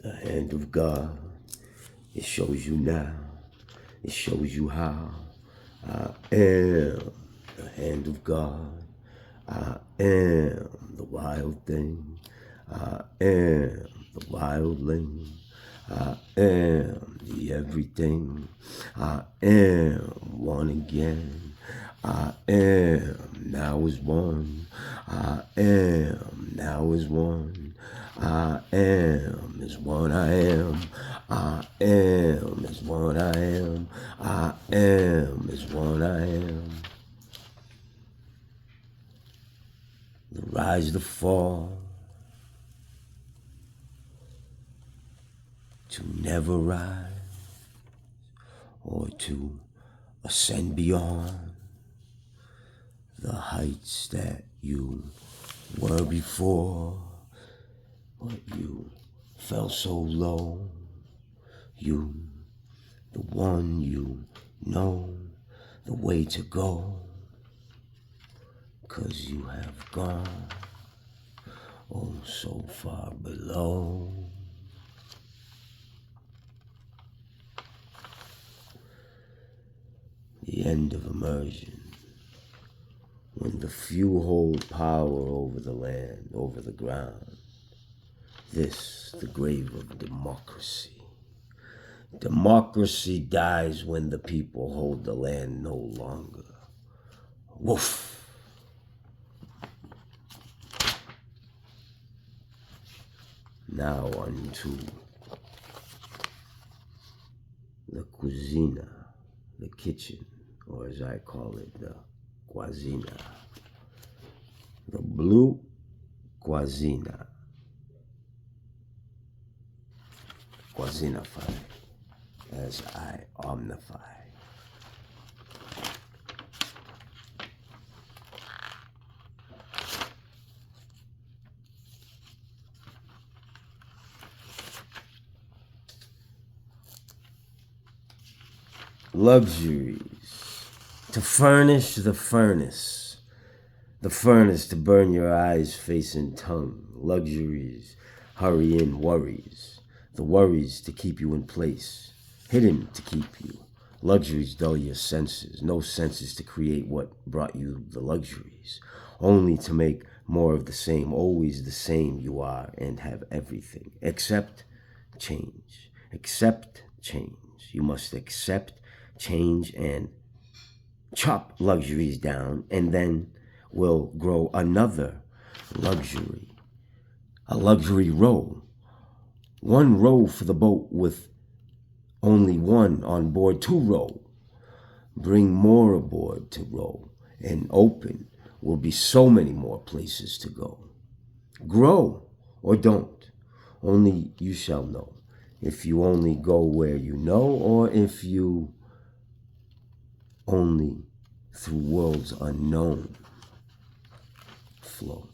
The hand of God, it shows you now, it shows you how. I am the hand of God. I am the wild thing. I am the wildling. I am the everything. I am one again. I am now is one. I am now is one. I am is one I am. I am is one I am. I am is one I am. The rise, the fall, to never rise or to ascend beyond the heights that you were before, but you fell so low. You, the one you know the way to go, 'cause you have gone oh so far below. The end of immersion, when the few hold power over the land, over the ground. This, the grave of democracy. Democracy dies when the people hold the land no longer. Woof. Now unto the cuisina, the kitchen, or as I call it, the Quazina. The blue Quazina. Quazinify, as I omnify. Luxuries, to furnish the furnace to burn your eyes, face, and tongue. Luxuries, hurry in worries, the worries to keep you in place, hidden to keep you. Luxuries dull your senses, no senses to create what brought you the luxuries, only to make more of the same, always the same you are and have everything, except change. Accept change. You must accept change and chop luxuries down, and then will grow another luxury. A luxury row. One row for the boat with only one on board to row. Bring more aboard to row, and open will be so many more places to go. Grow or don't, only you shall know. If you only go where you know, or if you only through worlds unknown flow.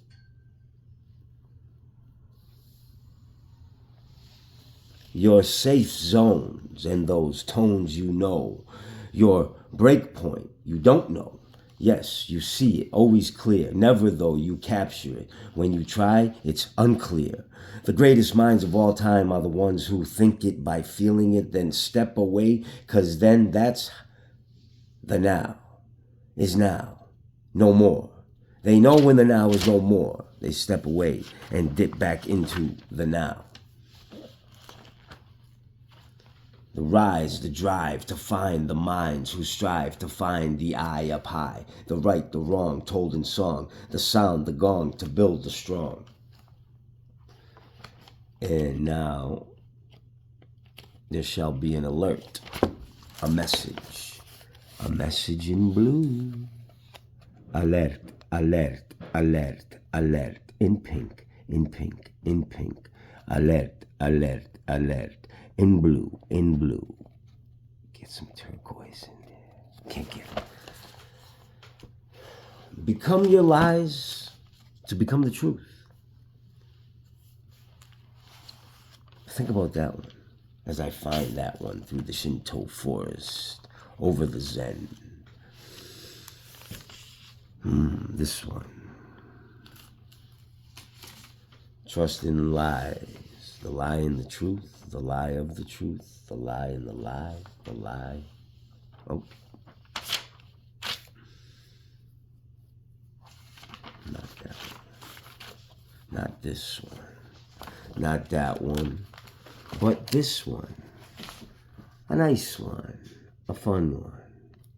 Your safe zones and those tones you know, your break point you don't know. Yes, you see it, always clear, never though you capture it. When you try, it's unclear. The greatest minds of all time are the ones who think it by feeling it, then step away, 'cause then that's the now is now, no more. They know when the now is no more. They step away and dip back into the now. The rise, the drive to find the minds who strive to find the eye up high, the right, the wrong, told in song, the sound, the gong to build the strong. And now there shall be an alert, a message in blue. Alert, alert, alert, alert, in pink, in pink, in pink. Alert, alert, alert, in blue, in blue. Get some turquoise in there. Can't get it. Become your lies to become the truth. Think about that one as I find that one through the Shinto forest, over the Zen. This one. Trust in lies The lie and the truth, the lie of the truth, the lie and the lie, the lie. Oh. Not that one. Not this one. Not that one. But this one. A nice one. A fun one.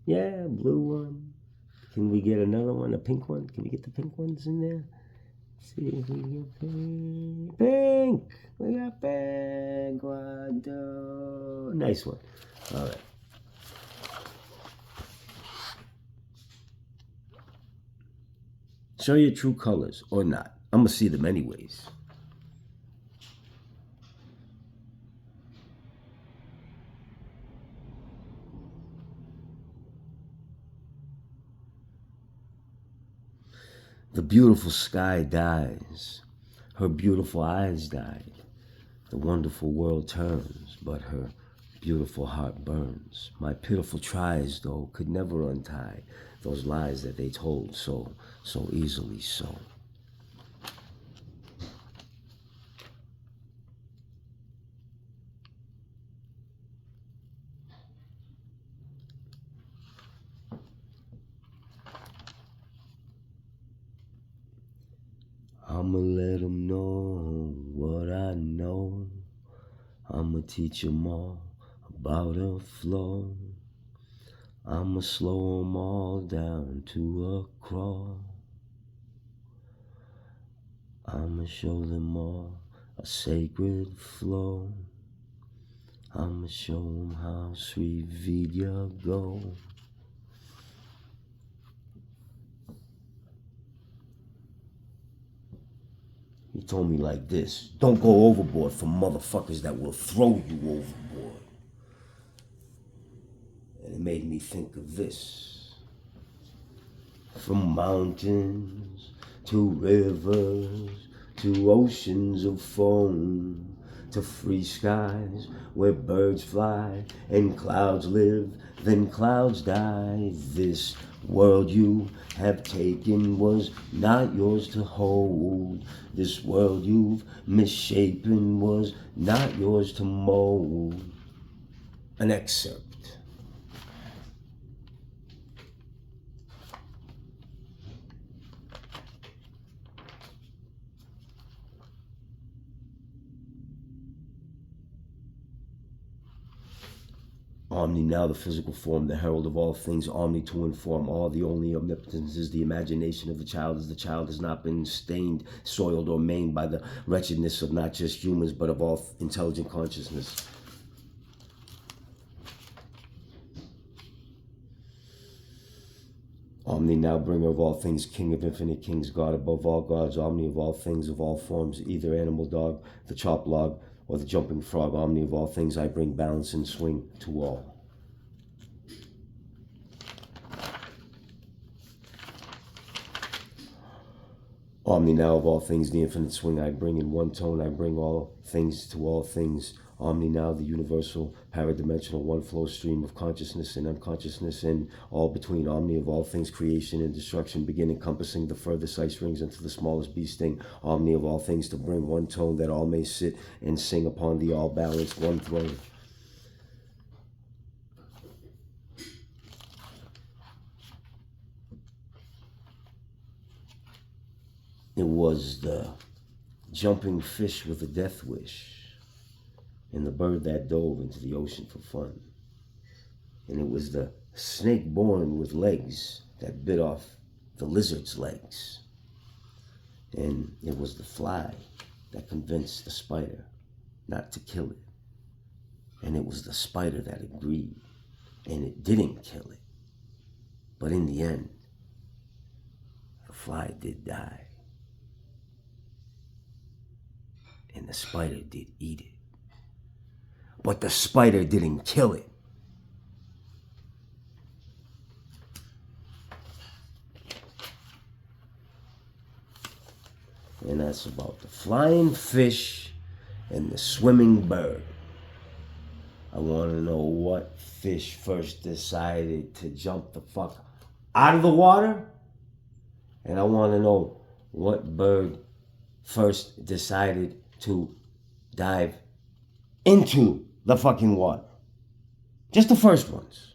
Yeah, blue one. Can we get another one? A pink one? Can we get the pink ones in there? See if we get pink. Pink! We got pink one, two. Nice one. All right. Show your true colors or not. I'm going to see them anyways. The beautiful sky dies. Her beautiful eyes died. The wonderful world turns, but her beautiful heart burns. My pitiful tries, though, could never untie those lies that they told so easily so. I'ma let 'em know what I know. I'ma teach 'em all about a flow. I'ma slow 'em all down to a crawl. I'ma show them all a sacred flow. I'ma show 'em how sweet Vidya go. He told me like this: don't go overboard for motherfuckers that will throw you overboard. And it made me think of this. From mountains to rivers to oceans of foam, to free skies where birds fly and clouds live, then clouds die. This world you have taken was not yours to hold. This world you've misshapen was not yours to mold. An excerpt. Omni, now the physical form, the herald of all things, omni to inform all. The only omnipotence is the imagination of the child, as the child has not been stained, soiled, or maimed by the wretchedness of not just humans, but of all intelligent consciousness. Omni, now bringer of all things, king of infinite kings, God above all gods, omni of all things, of all forms, either animal dog, the chopped log, or the jumping frog, omni of all things, I bring balance and swing to all. Omni, now of all things, the infinite swing I bring in one tone, I bring all things to all things. Omni, now the universal, paradimensional, one flow stream of consciousness and unconsciousness, and all between. Omni of all things, creation and destruction, begin encompassing the furthest ice rings into the smallest bee sting. Omni of all things, to bring one tone that all may sit and sing upon the all-balanced one throne. It was the jumping fish with a death wish, and the bird that dove into the ocean for fun. And it was the snake born with legs that bit off the lizard's legs. And it was the fly that convinced the spider not to kill it. And it was the spider that agreed, and it didn't kill it. But in the end, the fly did die. And the spider did eat it. But the spider didn't kill it. And that's about the flying fish and the swimming bird. I want to know what fish first decided to jump the fuck out of the water. And I want to know what bird first decided to dive into the fucking water. Just the first ones.